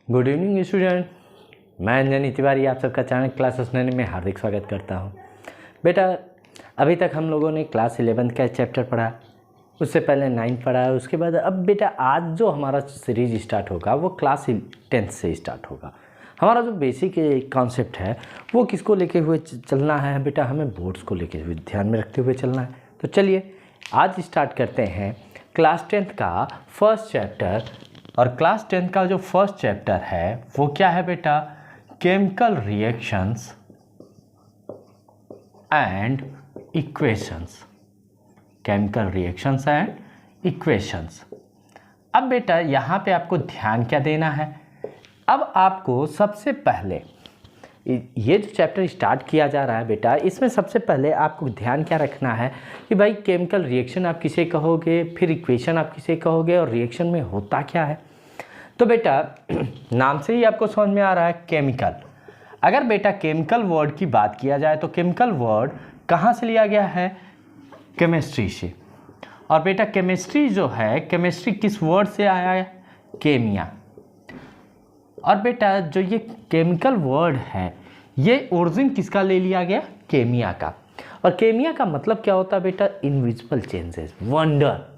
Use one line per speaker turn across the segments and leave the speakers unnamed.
Good evening student. मैं अंजनी तिवारी आप सबका चैनल क्लासेस 9 में हार्दिक स्वागत करता हूं। बेटा अभी तक हम लोगों ने क्लास 11 का चैप्टर पढ़ा, उससे पहले 9 पढ़ा, उसके बाद अब बेटा आज जो हमारा सीरीज स्टार्ट होगा वो क्लास 10 से स्टार्ट होगा। हमारा जो बेसिक कॉन्सेप्ट है वो किसको लेके हुए चलना है बेटा, हमें बोर्ड्स को लेके हुए ध्यान में रखते हुए चलना है। तो चलिए आज स्टार्ट करते हैं क्लास 10 का फर्स्ट चैप्टर। और क्लास 10 का जो फर्स्ट चैप्टर है वो क्या है बेटा, chemical reactions and equations. Chemical reactions and equations. अब बेटा यहाँ पे आपको ध्यान क्या देना है, अब आपको सबसे पहले ये जो चैप्टर स्टार्ट किया जा रहा है बेटा, इसमें सबसे पहले आपको ध्यान क्या रखना है कि भाई केमिकल रिएक्शन आप किसे कहोगे, फिर इक्वेशन आप किसे कहोगे और रिएक्शन में होता क्या है। तो बेटा नाम से ही आपको समझ में आ रहा है केमिकल। अगर बेटा केमिकल वर्ड की बात किया जाए तो केमिकल वर्ड कहाँ से लिया गया है, केमिस्ट्री से। और बेटा केमिस्ट्री जो है, केमिस्ट्री किस वर्ड से आया है, केमिया। और बेटा जो ये केमिकल वर्ड है ये ओरिजिन किसका ले लिया गया, केमिया का। और केमिया का मतलब क्या होता है बेटा, इनविजिबल चेंजेस, वंडर।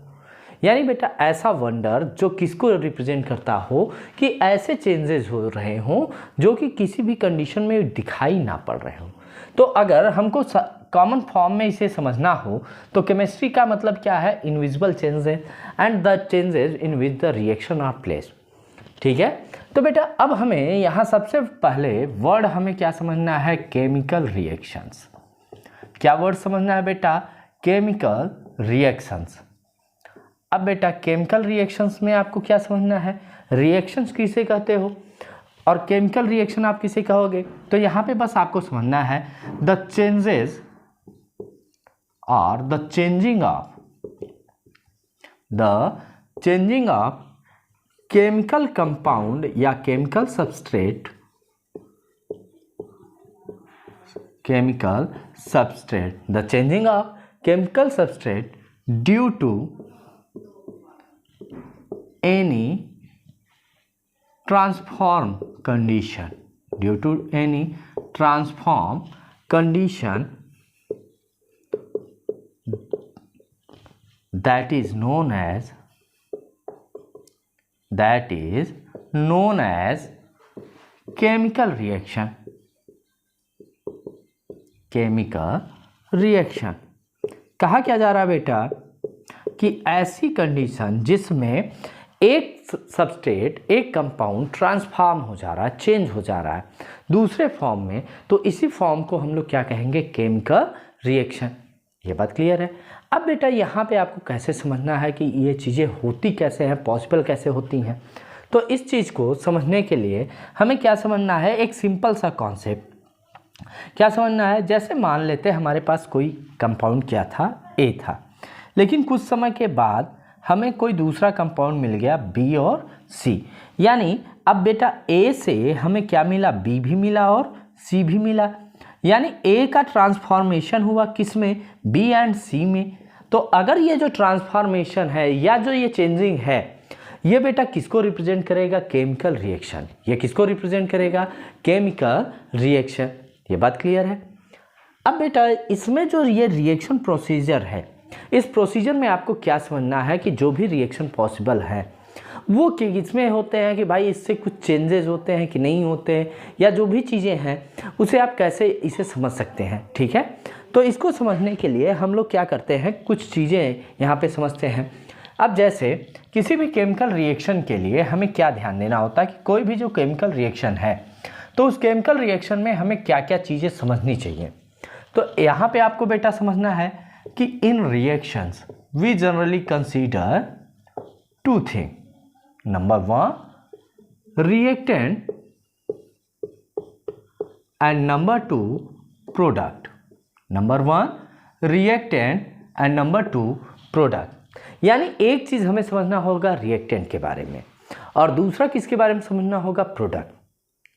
यानी बेटा ऐसा वंडर जो किसको रिप्रेजेंट करता हो कि ऐसे चेंजेस हो रहे हों जो कि किसी भी कंडीशन में दिखाई ना पड़ रहे हों। तो अगर हमको कॉमन फॉर्म में इसे समझना हो तो केमिस्ट्री का मतलब क्या है, invisible changes and the changes in which the reaction are place. ठीक है। तो बेटा अब हमें यहाँ सबसे पहले वर्ड हमें क्या समझना है, केमिकल रिएक्शंस। क्या वर्ड समझना है बेटा, केमिकल रिएक्शंस। अब बेटा केमिकल रिएक्शंस में आपको क्या समझना है, रिएक्शंस किसे कहते हो और केमिकल रिएक्शन आप किसे कहोगे। तो यहाँ पे बस आपको समझना है द चेंजेस और the changing of chemical compound या chemical substrate the changing of chemical substrate due to any transform condition that is known as chemical reaction। कहा क्या जा रहा है बेटा कि ऐसी कंडीशन जिसमें एक सबस्ट्रेट, एक कंपाउंड ट्रांसफॉर्म हो जा रहा है, चेंज हो जा रहा है दूसरे फॉर्म में, तो इसी फॉर्म को हम लोग क्या कहेंगे, केमिकल रिएक्शन। ये बात क्लियर है। अब बेटा यहाँ पे आपको कैसे समझना है कि ये चीज़ें होती कैसे हैं, पॉसिबल कैसे होती हैं। तो इस चीज़ को समझने के लिए हमें क्या समझना है, एक सिंपल सा कॉन्सेप्ट क्या समझना है। जैसे मान लेते हैं हमारे पास कोई कंपाउंड क्या था, ए था, लेकिन कुछ समय के बाद हमें कोई दूसरा कंपाउंड मिल गया, बी और सी। यानी अब बेटा ए से हमें क्या मिला, बी भी मिला और सी भी मिला। यानी ए का ट्रांसफॉर्मेशन हुआ किस में, बी एंड सी में। तो अगर ये जो ट्रांसफॉर्मेशन है या जो ये चेंजिंग है ये बेटा किसको रिप्रेजेंट करेगा, केमिकल रिएक्शन। ये किसको रिप्रेजेंट करेगा, केमिकल रिएक्शन। ये बात क्लियर है। अब बेटा इसमें जो ये रिएक्शन प्रोसीजर है, इस प्रोसीजर में आपको क्या समझना है कि जो भी रिएक्शन पॉसिबल है वो किसमें होते हैं कि भाई इससे कुछ चेंजेस होते हैं कि नहीं होते हैं, या जो भी चीज़ें हैं उसे आप कैसे इसे समझ सकते हैं। ठीक है। तो इसको समझने के लिए हम लोग क्या करते हैं, कुछ चीज़ें यहाँ पे समझते हैं। अब जैसे किसी भी केमिकल रिएक्शन के लिए हमें क्या ध्यान देना होता है कि कोई भी जो केमिकल रिएक्शन है तो उस केमिकल रिएक्शन में हमें क्या क्या चीज़ें समझनी चाहिए। तो यहाँ पे आपको बेटा समझना है कि in reactions we generally consider two thing. Number 1 reactant and number 2 product. Number 1 reactant and number 2 product. यानी एक चीज़ हमें समझना होगा रिएक्टेंट के बारे में और दूसरा किसके बारे में समझना होगा, प्रोडक्ट।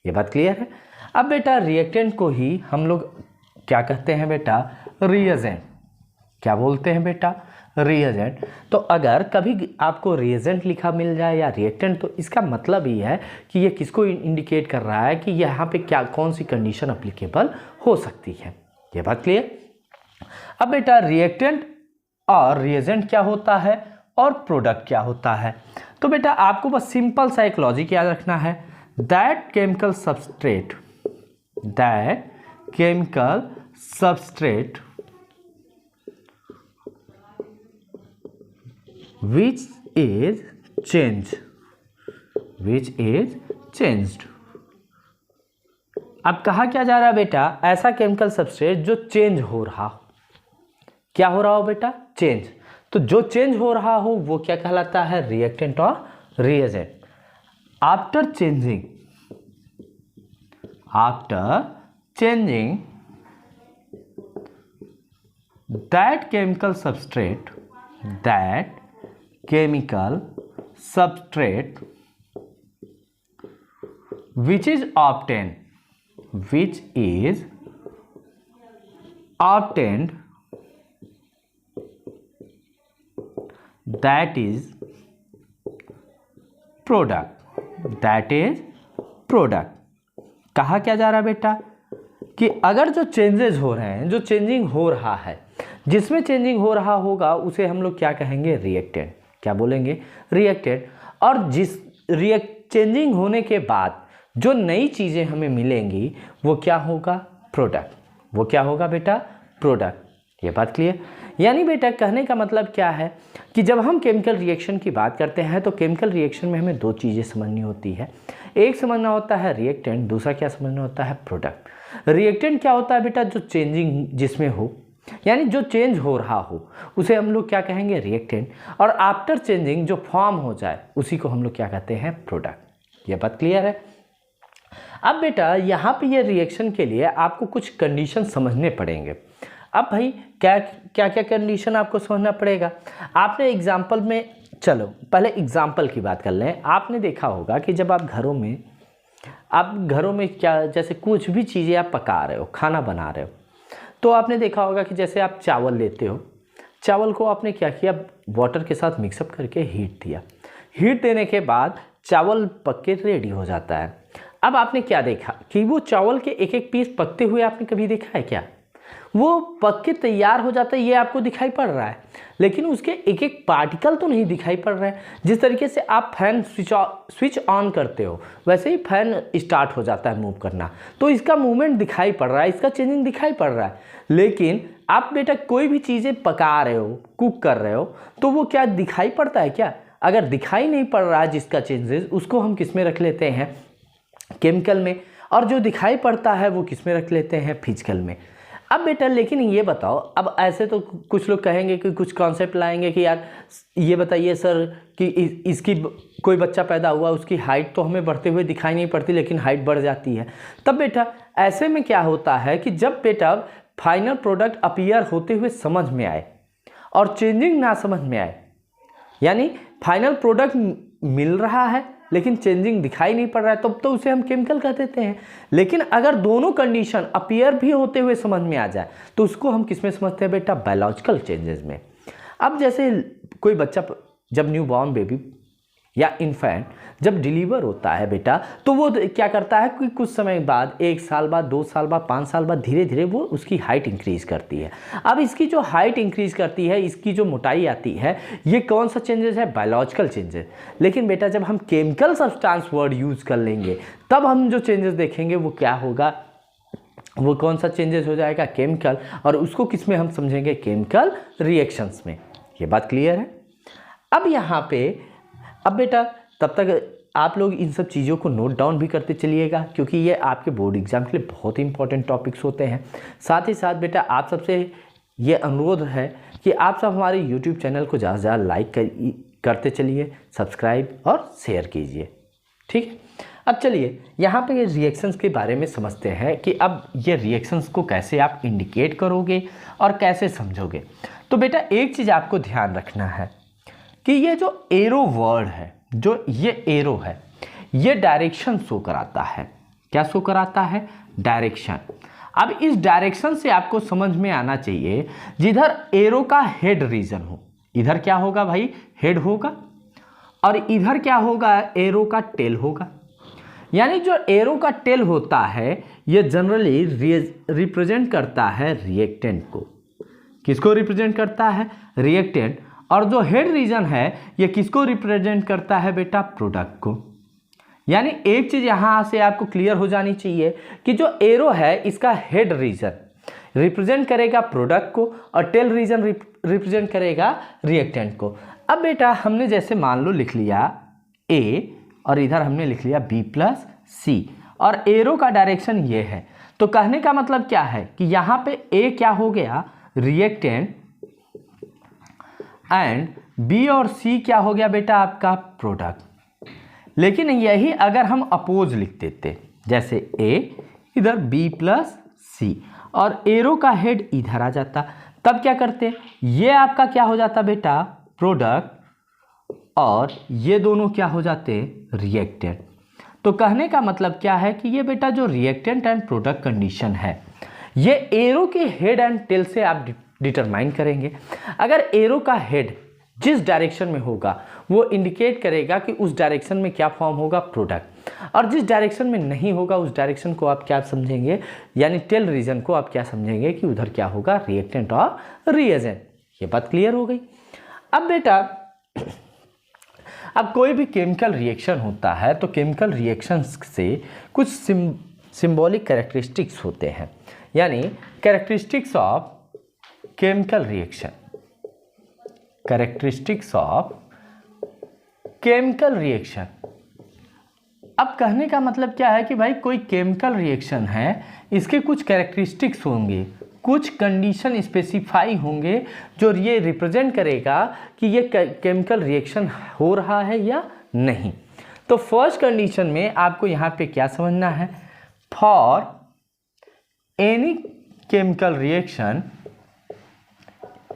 ये बात क्लियर है। अब बेटा रिएक्टेंट को ही हम लोग क्या कहते हैं बेटा, रिएजेंट। क्या बोलते हैं बेटा, रिएजेंट। तो अगर कभी आपको रिएजेंट लिखा मिल जाए या रिएक्टेंट, तो इसका मतलब ही है कि ये किसको इंडिकेट कर रहा है कि यहाँ पे क्या कौन सी कंडीशन अप्लीकेबल हो सकती है। ये बात क्लियर। अब बेटा रिएक्टेंट और रिएजेंट क्या होता है और प्रोडक्ट क्या होता है। तो बेटा आपको बस सिंपल सा एक लॉजिक याद रखना है, that chemical substrate which is changed। अब कहा क्या जा रहा है बेटा, ऐसा केमिकल सबस्ट्रेट जो चेंज हो रहा हो। क्या हो रहा हो बेटा, चेंज। तो जो चेंज हो रहा हो वो क्या कहलाता है, रिएक्टेंट और reagent. After changing that chemical substrate which is obtained that is product. कहा क्या जा रहा है बेटा कि अगर जो चेंजेस हो रहे हैं, जो चेंजिंग हो रहा है, जिसमें चेंजिंग हो रहा होगा उसे हम लोग क्या कहेंगे, रिएक्टेंट। क्या बोलेंगे, रिएक्टेंट। और जिस चेंजिंग होने के बाद जो नई चीज़ें हमें मिलेंगी वो क्या होगा, प्रोडक्ट। वो क्या होगा बेटा, प्रोडक्ट। ये बात क्लियर। यानी बेटा कहने का मतलब क्या है कि जब हम केमिकल रिएक्शन की बात करते हैं तो केमिकल रिएक्शन में हमें दो चीज़ें समझनी होती है। एक समझना होता है रिएक्टेंट, दूसरा क्या समझना होता है, प्रोडक्ट। रिएक्टेंट क्या होता है बेटा, जो चेंजिंग जिसमें हो, यानी जो चेंज हो रहा हो उसे हम लोग क्या कहेंगे, रिएक्टेंट। और आफ्टर चेंजिंग जो फॉर्म हो जाए उसी को हम लोग क्या कहते हैं, प्रोडक्ट। ये बात क्लियर है। अब बेटा यहाँ पे ये रिएक्शन के लिए आपको कुछ कंडीशन समझने पड़ेंगे। अब भाई क्या क्या क्या कंडीशन आपको समझना पड़ेगा। आपने एग्जाम्पल में, चलो पहले एग्जाम्पल की बात कर लें। आपने देखा होगा कि जब आप घरों में क्या, जैसे कुछ भी चीज़ें आप पका रहे हो, खाना बना रहे हो, तो आपने देखा होगा कि जैसे आप चावल लेते हो, चावल को आपने क्या किया, वाटर के साथ मिक्सअप करके हीट दिया। हीट देने के बाद चावल पक के रेडी हो जाता है। अब आपने क्या देखा कि वो चावल के एक एक पीस पकते हुए आपने कभी देखा है क्या, वो पक के तैयार हो जाता है, ये आपको दिखाई पड़ रहा है, लेकिन उसके एक एक पार्टिकल तो नहीं दिखाई पड़ रहा है। जिस तरीके से आप फैन स्विच ऑन करते हो वैसे ही फैन स्टार्ट हो जाता है मूव करना, तो इसका मूवमेंट दिखाई पड़ रहा है, इसका चेंजिंग दिखाई पड़ रहा है। लेकिन आप बेटा कोई भी चीज़ें पका रहे हो, कुक कर रहे हो, तो वो क्या दिखाई पड़ता है क्या? अगर दिखाई नहीं पड़ रहा है जिसका चेंजेस, उसको हम किस में रख लेते हैं, केमिकल में। और जो दिखाई पड़ता है वो किस में रख लेते हैं, फिजिकल में। अब बेटा लेकिन ये बताओ, अब ऐसे तो कुछ लोग कहेंगे कि कुछ कॉन्सेप्ट लाएंगे कि यार ये बताइए सर कि इसकी कोई बच्चा पैदा हुआ, उसकी हाइट तो हमें बढ़ते हुए दिखाई नहीं पड़ती लेकिन हाइट बढ़ जाती है। तब बेटा ऐसे में क्या होता है कि जब बेटा फाइनल प्रोडक्ट अपीयर होते हुए समझ में आए और चेंजिंग ना समझ में आए, यानी फाइनल प्रोडक्ट मिल रहा है लेकिन चेंजिंग दिखाई नहीं पड़ रहा है, तब तो उसे हम केमिकल कह देते हैं। लेकिन अगर दोनों कंडीशन अपीयर भी होते हुए समझ में आ जाए तो उसको हम किस में समझते हैं बेटा, बायोलॉजिकल चेंजेस में। अब जैसे कोई बच्चा जब न्यू बॉर्न बेबी या इन्फेंट जब डिलीवर होता है बेटा, तो वो क्या करता है कि कुछ समय बाद, 1 साल बाद, 2 साल बाद, 5 साल बाद धीरे धीरे वो उसकी हाइट इंक्रीज करती है। अब इसकी जो हाइट इंक्रीज करती है, इसकी जो मोटाई आती है, ये कौन सा चेंजेस है, बायोलॉजिकल चेंजेस। लेकिन बेटा जब हम केमिकल सब्सटेंस वर्ड यूज कर लेंगे तब हम जो चेंजेस देखेंगे वो क्या होगा, वो कौन सा चेंजेस हो जाएगा, केमिकल। और उसको किस में हम समझेंगे, केमिकल रिएक्शंस में। ये बात क्लियर है। अब यहाँ पे अब बेटा तब तक आप लोग इन सब चीज़ों को नोट डाउन भी करते चलिएगा, क्योंकि ये आपके बोर्ड एग्जाम के लिए बहुत ही इंपॉर्टेंट टॉपिक्स होते हैं। साथ ही साथ बेटा आप सबसे ये अनुरोध है कि आप सब हमारे यूट्यूब चैनल को ज़्यादा से ज़्यादा लाइक करते चलिए, सब्सक्राइब और शेयर कीजिए, ठीक है। अब चलिए यहाँ पे रिएक्शंस के बारे में समझते हैं कि अब ये रिएक्शंस को कैसे आप इंडिकेट करोगे और कैसे समझोगे। तो बेटा एक चीज़ आपको ध्यान रखना है कि ये जो एरो वर्ड है, जो ये एरो है, ये डायरेक्शन शो कराता है। क्या शो कराता है, डायरेक्शन। अब इस डायरेक्शन से आपको समझ में आना चाहिए जिधर एरो का हेड रीजन हो, इधर क्या होगा भाई, हेड होगा, और इधर क्या होगा, एरो का टेल होगा। यानी जो एरो का टेल होता है ये जनरली रिप्रेजेंट करता है रिएक्टेंट को। किसको रिप्रेजेंट करता है, रिएक्टेंट। और जो हेड रीजन है ये किसको रिप्रेजेंट करता है बेटा, प्रोडक्ट को। यानी एक चीज यहां से आपको क्लियर हो जानी चाहिए कि जो एरो है इसका हेड रीजन रिप्रेजेंट करेगा प्रोडक्ट को और टेल रीजन रिप्रेजेंट करेगा रिएक्टेंट को। अब बेटा हमने जैसे मान लो लिख लिया ए और इधर हमने लिख लिया बी प्लस सी और एरो का डायरेक्शन ये है, तो कहने का मतलब क्या है कि यहाँ पे ए क्या हो गया, रिएक्टेंट, एंड बी और सी क्या हो गया बेटा, आपका प्रोडक्ट। लेकिन यही अगर हम अपोज लिख देते, जैसे ए इधर बी प्लस सी और एरो का हेड इधर आ जाता, तब क्या करते, ये आपका क्या हो जाता बेटा, प्रोडक्ट, और ये दोनों क्या हो जाते, रिएक्टेंट। तो कहने का मतलब क्या है कि ये बेटा जो रिएक्टेंट एंड प्रोडक्ट कंडीशन है ये एरो के हेड एंड टेल से आप डिटरमाइन करेंगे। अगर एरो का हेड जिस डायरेक्शन में होगा वो इंडिकेट करेगा कि उस डायरेक्शन में क्या फॉर्म होगा, प्रोडक्ट, और जिस डायरेक्शन में नहीं होगा उस डायरेक्शन को आप क्या समझेंगे, यानी टेल रीजन को आप क्या समझेंगे कि उधर क्या होगा, रिएक्टेंट और रिएजेंट। ये बात क्लियर हो गई। अब बेटा अब कोई भी केमिकल रिएक्शन होता है तो केमिकल रिएक्शंस से कुछ सिंबॉलिक कैरेक्टरिस्टिक्स होते हैं, यानी characteristics of chemical reaction, characteristics of chemical reaction. अब कहने का मतलब क्या है कि भाई कोई केमिकल रिएक्शन है, इसके कुछ कैरेक्टरिस्टिक्स होंगे, कुछ कंडीशन स्पेसिफाई होंगे जो ये रिप्रेजेंट करेगा कि ये केमिकल रिएक्शन हो रहा है या नहीं। तो फर्स्ट कंडीशन में आपको यहाँ पे क्या समझना है, for any chemical reaction,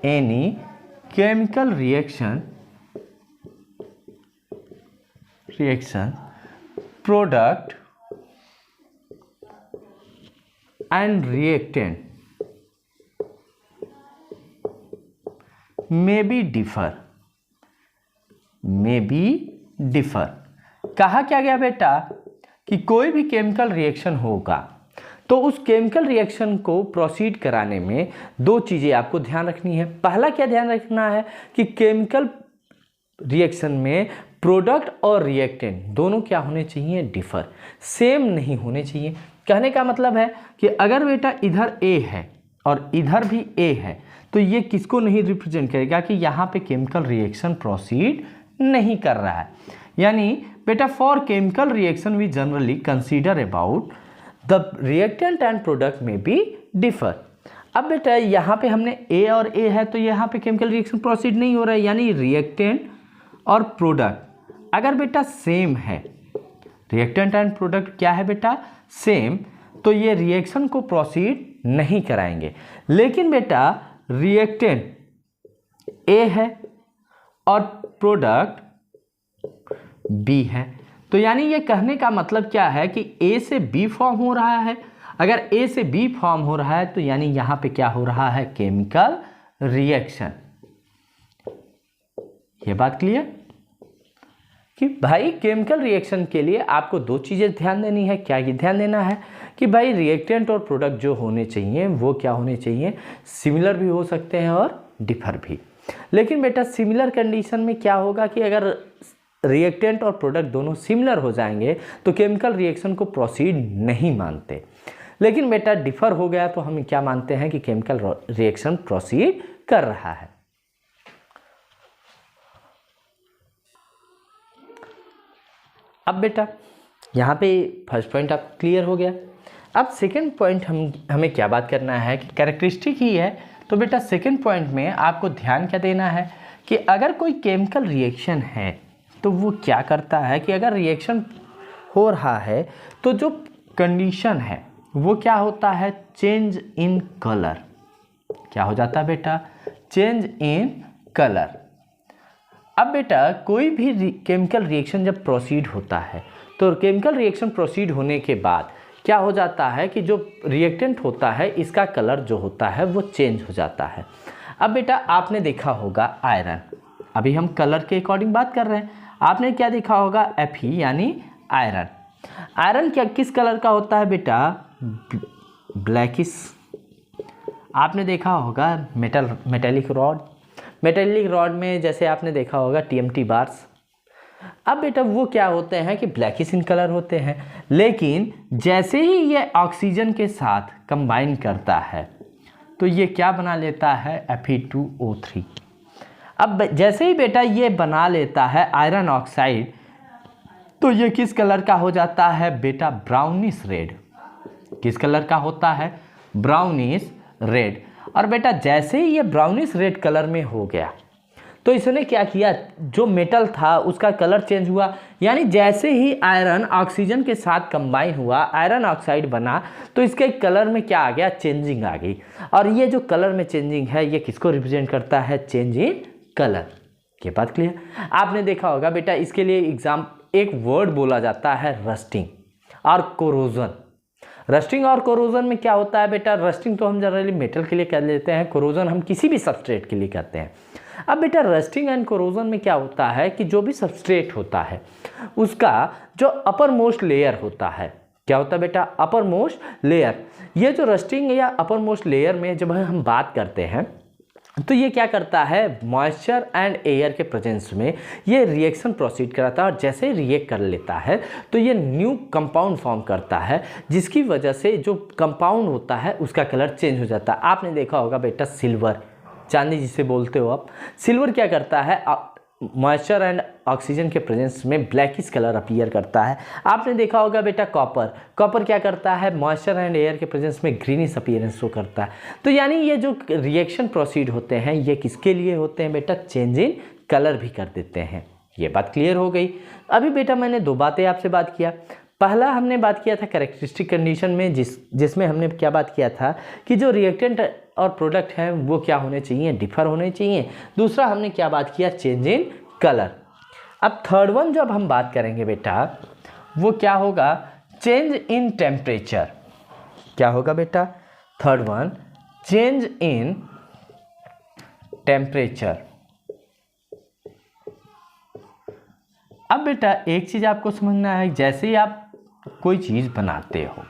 any chemical reaction product and reactant may be differ। कहा क्या गया बेटा कि कोई भी केमिकल रिएक्शन होगा तो उस केमिकल रिएक्शन को प्रोसीड कराने में दो चीजें आपको ध्यान रखनी है। पहला क्या ध्यान रखना है कि केमिकल रिएक्शन में प्रोडक्ट और रिएक्टेंट दोनों क्या होने चाहिए, डिफर, सेम नहीं होने चाहिए। कहने का मतलब है कि अगर बेटा इधर ए है और इधर भी ए है तो ये किसको नहीं रिप्रेजेंट करेगा कि यहाँ पे केमिकल रिएक्शन प्रोसीड नहीं कर रहा है। यानी बेटा for chemical reaction we generally consider about the reactant and product में बी डिफर। अब बेटा यहाँ पे हमने ए और ए है तो यहाँ पे केमिकल रिएक्शन प्रोसीड नहीं हो रहा है, यानी रिएक्टेंट और प्रोडक्ट अगर बेटा सेम है, रिएक्टेंट एंड प्रोडक्ट क्या है बेटा, सेम, तो ये रिएक्शन को प्रोसीड नहीं कराएंगे। लेकिन बेटा रिएक्टेंट ए है और प्रोडक्ट बी है, तो यानी ये कहने का मतलब क्या है कि ए से बी फॉर्म हो रहा है। अगर ए से बी फॉर्म हो रहा है तो यानी यहां पे क्या हो रहा है, केमिकल रिएक्शन। ये बात क्लियर कि भाई केमिकल रिएक्शन के लिए आपको दो चीजें ध्यान देनी है। क्या ये ध्यान देना है कि भाई रिएक्टेंट और प्रोडक्ट जो होने चाहिए वो क्या होने चाहिए, सिमिलर भी हो सकते हैं और डिफर भी। लेकिन बेटा सिमिलर कंडीशन में क्या होगा कि अगर रिएक्टेंट और प्रोडक्ट दोनों सिमिलर हो जाएंगे तो केमिकल रिएक्शन को प्रोसीड नहीं मानते। लेकिन बेटा डिफर हो गया तो हम क्या मानते हैं कि केमिकल रिएक्शन प्रोसीड कर रहा है। अब बेटा यहाँ पे फर्स्ट पॉइंट आप क्लियर हो गया। अब सेकंड पॉइंट हमें क्या बात करना है कि कैरेक्टरिस्टिक ही है, तो बेटा सेकंड पॉइंट में आपको ध्यान क्या देना है कि अगर कोई केमिकल रिएक्शन है तो वो क्या करता है कि अगर रिएक्शन हो रहा है तो जो कंडीशन है वो क्या होता है, चेंज इन कलर। क्या हो जाता है बेटा, चेंज इन कलर। अब बेटा कोई भी केमिकल रिएक्शन जब प्रोसीड होता है तो केमिकल रिएक्शन प्रोसीड होने के बाद क्या हो जाता है कि जो रिएक्टेंट होता है इसका कलर जो होता है वो चेंज हो जाता है। अब बेटा आपने देखा होगा आयरन, अभी हम कलर के अकॉर्डिंग बात कर रहे हैं, आपने क्या देखा होगा Fe यानी आयरन। आयरन क्या किस कलर का होता है बेटा, ब्लैकिश। आपने देखा होगा मेटेलिक रॉड में जैसे आपने देखा होगा TMT बार्स। अब बेटा वो क्या होते हैं कि ब्लैकिश इन कलर होते हैं, लेकिन जैसे ही ये ऑक्सीजन के साथ कंबाइन करता है तो ये क्या बना लेता है, Fe2O3। अब जैसे ही बेटा ये बना लेता है आयरन ऑक्साइड, तो ये किस कलर का हो जाता है बेटा, ब्राउनिश रेड। किस कलर का होता है, ब्राउनिश रेड। और बेटा जैसे ही ये ब्राउनिश रेड कलर में हो गया तो इसने क्या किया, जो मेटल था उसका कलर चेंज हुआ, यानी जैसे ही आयरन ऑक्सीजन के साथ कंबाइन हुआ, आयरन ऑक्साइड बना, तो इसके कलर में क्या आ गया, चेंजिंग आ गई। और ये जो कलर में चेंजिंग है ये किसको रिप्रेजेंट करता है, चेंज इन कलर। ये बात क्लियर। आपने देखा होगा बेटा इसके लिए एग्जाम एक वर्ड बोला जाता है रस्टिंग और कोरोजन। रस्टिंग और कोरोजन में क्या होता है बेटा, रस्टिंग तो हम जनरली मेटल के लिए कर लेते हैं, कोरोजन हम किसी भी सबस्ट्रेट के लिए करते हैं। अब बेटा रस्टिंग एंड कोरोजन में क्या होता है कि जो भी सबस्ट्रेट होता है उसका जो अपर मोस्ट लेयर होता है, क्या होता है बेटा, अपर मोस्ट लेयर। ये जो रस्टिंग या अपर मोस्ट लेयर में जब हम बात करते हैं तो ये क्या करता है, मॉइस्चर एंड एयर के प्रेजेंस में ये रिएक्शन प्रोसीड कराता है, और जैसे ही रिएक्ट कर लेता है तो ये न्यू कंपाउंड फॉर्म करता है, जिसकी वजह से जो कंपाउंड होता है उसका कलर चेंज हो जाता है। आपने देखा होगा बेटा सिल्वर, चांदी जिसे बोलते हो आप, सिल्वर क्या करता है, मॉइस्चर एंड ऑक्सीजन के प्रेजेंस में ब्लैकिश कलर अपीयर करता है। आपने देखा होगा बेटा कॉपर क्या करता है, मॉइस्चर एंड एयर के प्रेजेंस में ग्रीनिश अपीयरेंस शो करता है। तो यानी ये जो रिएक्शन प्रोसीड होते हैं ये किसके लिए होते हैं बेटा, चेंज इन कलर भी कर देते हैं। ये बात क्लियर हो गई। अभी बेटा मैंने दो बातें आपसे बात किया। पहला हमने बात किया था कैरेक्टरिस्टिक कंडीशन में, जिसमें हमने क्या बात किया था कि जो रिएक्टेंट और प्रोडक्ट हैं वो क्या होने चाहिए, डिफर होने चाहिए। दूसरा हमने क्या बात किया, चेंज इन कलर। अब थर्ड वन जब हम बात करेंगे बेटा वो क्या होगा, चेंज इन टेम्परेचर। क्या होगा बेटा, third one change in temperature. अब बेटा एक चीज आपको समझना है, जैसे ही आप कोई चीज बनाते हो,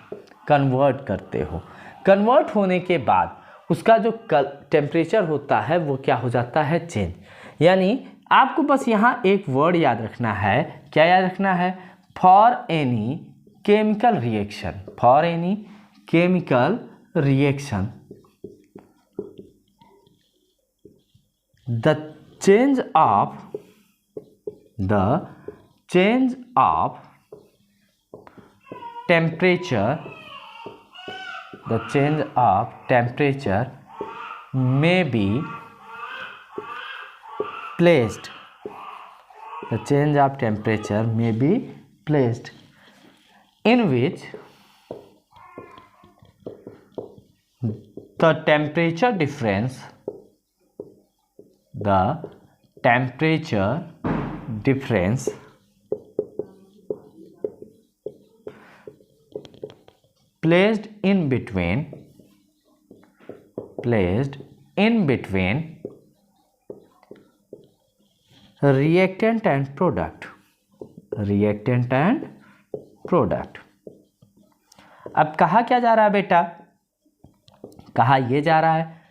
कन्वर्ट करते हो, कन्वर्ट होने के बाद उसका जो टेम्परेचर होता है वो क्या हो जाता है, चेंज। यानी आपको बस यहाँ एक वर्ड याद रखना है, क्या याद रखना है, for any chemical reaction, for any chemical reaction the change of temperature, the change of temperature may be placed, the change of temperature may be placed in which the temperature difference placed in between reactant and product। अब कहा क्या जा रहा है बेटा, कहा ये जा रहा है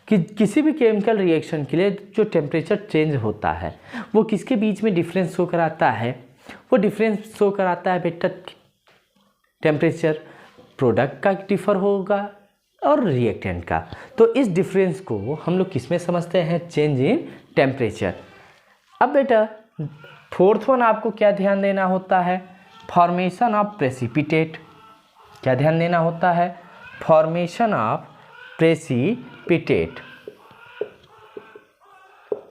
कि किसी भी केमिकल रिएक्शन के लिए जो टेम्परेचर चेंज होता है वो किसके बीच में डिफरेंस शो कराता है, वो डिफरेंस शो कराता है बेटा टेम्परेचर प्रोडक्ट का डिफर होगा और रिएक्टेंट का। तो इस डिफरेंस को हम लोग किस में समझते हैं, चेंज इन टेम्परेचर। अब बेटा फोर्थ वन आपको क्या ध्यान देना होता है, फॉर्मेशन ऑफ प्रेसिपिटेट। क्या ध्यान देना होता है, फॉर्मेशन ऑफ प्रेसिपिटेट।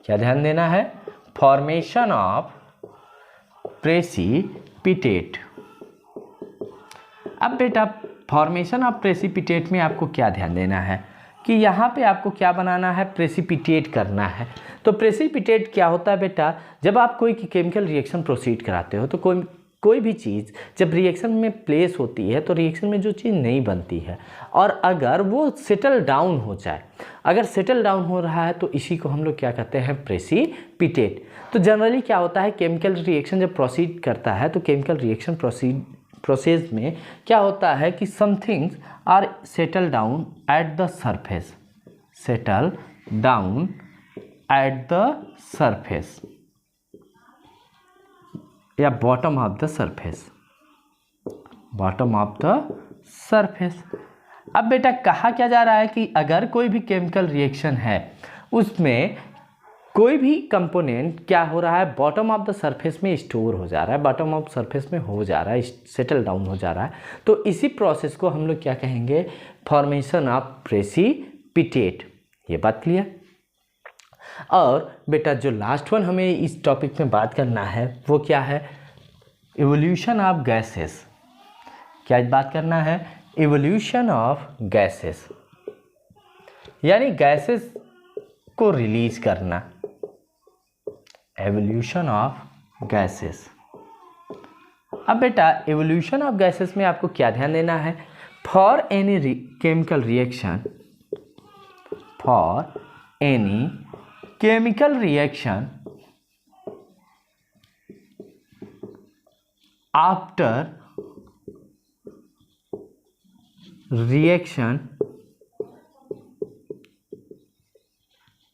क्या ध्यान देना है, फॉर्मेशन ऑफ प्रेसिपिटेट। अब बेटा फॉर्मेशन ऑफ प्रेसिपिटेट में आपको क्या ध्यान देना है कि यहाँ पे आपको क्या बनाना है, प्रेसिपिटेट करना है। तो प्रेसिपिटेट क्या होता है बेटा, जब आप कोई केमिकल रिएक्शन प्रोसीड कराते हो तो कोई कोई भी चीज़ जब रिएक्शन में प्लेस होती है तो रिएक्शन में जो चीज़ नहीं बनती है, और अगर वो सेटल डाउन हो जाए, अगर सेटल डाउन हो रहा है तो इसी को हम लोग क्या कहते हैं, प्रेसिपिटेट। तो जनरली क्या होता है, केमिकल रिएक्शन जब प्रोसीड करता है तो केमिकल रिएक्शन प्रोसेस में क्या होता है कि some things are settle down at the surface, settle down at the surface या bottom of the surface, bottom of the surface. अब बेटा कहा क्या जा रहा है कि अगर कोई भी केमिकल रिएक्शन है उसमें कोई भी कंपोनेंट क्या हो रहा है, बॉटम ऑफ द सरफेस में स्टोर हो जा रहा है, बॉटम ऑफ सरफेस में हो जा रहा है, सेटल डाउन हो जा रहा है, तो इसी प्रोसेस को हम लोग क्या कहेंगे, फॉर्मेशन ऑफ प्रेसिपिटेट। ये बात क्लियर। और बेटा जो लास्ट वन हमें इस टॉपिक में बात करना है वो क्या है, इवोल्यूशन ऑफ गैसेस। क्या बात करना है, इवोल्यूशन ऑफ गैसेस, यानी गैसेस को रिलीज करना, एवोल्यूशन ऑफ गैसेस। अब बेटा एवोल्यूशन ऑफ गैसेस में आपको क्या ध्यान देना है, for any chemical reaction, for any chemical reaction after reaction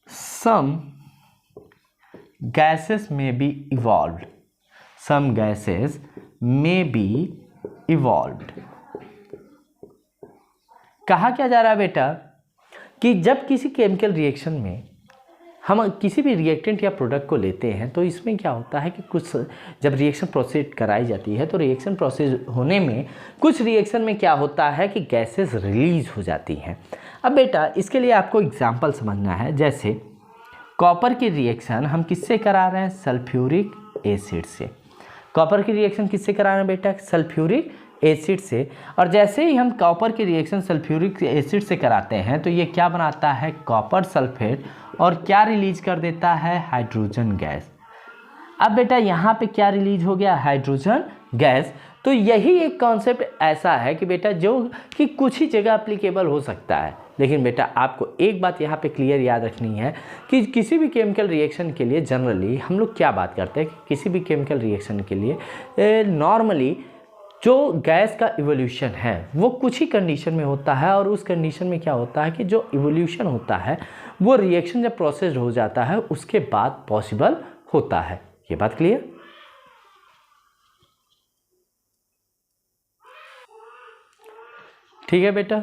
some gases may be evolved, some gases may be evolved। कहा क्या जा रहा है बेटा कि जब किसी केमिकल रिएक्शन में हम किसी भी रिएक्टेंट या प्रोडक्ट को लेते हैं तो इसमें क्या होता है कि कुछ जब रिएक्शन प्रोसेस कराई जाती है तो रिएक्शन प्रोसेस होने में कुछ रिएक्शन में क्या होता है कि गैसेस रिलीज हो जाती हैं। अब बेटा इसके लिए आपको एग्जांपल समझना है, जैसे कॉपर की रिएक्शन हम किससे करा रहे हैं, सल्फ्यूरिक एसिड से। कॉपर की रिएक्शन किससे करा रहे हैं बेटा, सल्फ्यूरिक एसिड से। और जैसे ही हम कॉपर की रिएक्शन सल्फ्यूरिक एसिड से कराते हैं तो ये क्या बनाता है, कॉपर सल्फेट, और क्या रिलीज कर देता है, हाइड्रोजन गैस। अब बेटा यहाँ पे क्या रिलीज हो गया, हाइड्रोजन गैस। तो यही एक कॉन्सेप्ट ऐसा है कि बेटा जो कि कुछ ही जगह एप्लीकेबल हो सकता है, लेकिन बेटा आपको एक बात यहाँ पे क्लियर याद रखनी है कि किसी भी केमिकल रिएक्शन के लिए जनरली हम लोग क्या बात करते हैं कि किसी भी केमिकल रिएक्शन के लिए नॉर्मली जो गैस का इवोल्यूशन है वो कुछ ही कंडीशन में होता है, और उस कंडीशन में क्या होता है कि जो इवोल्यूशन होता है वो रिएक्शन जब प्रोसेस हो जाता है उसके बाद पॉसिबल होता है। ये बात क्लियर। ठीक है बेटा,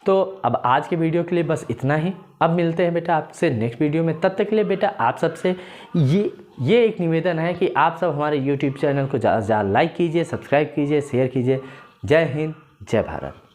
तो अब आज के वीडियो के लिए बस इतना ही। अब मिलते हैं बेटा आपसे नेक्स्ट वीडियो में। तब तक के लिए बेटा आप सबसे ये एक निवेदन है कि आप सब हमारे YouTube चैनल को ज़्यादा से ज़्यादा लाइक कीजिए, सब्सक्राइब कीजिए, शेयर कीजिए। जय हिंद, जय भारत।